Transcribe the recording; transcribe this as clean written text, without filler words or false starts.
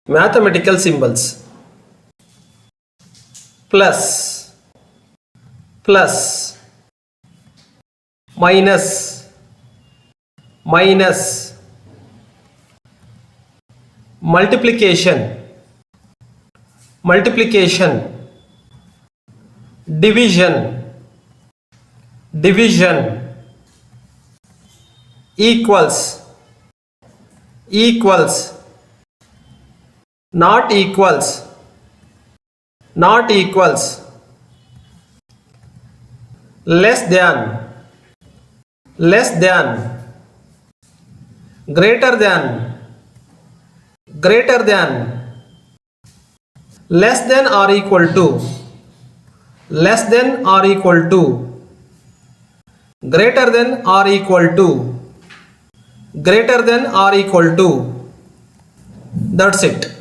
Mathematical symbols. Plus, plus, minus, minus, multiplication, multiplication, division, division, equals, equals, not equals, not equals, less than, less than, greater than, greater than, less than or equal to, less than or equal to, greater than or equal to, greater than or equal to. That's it.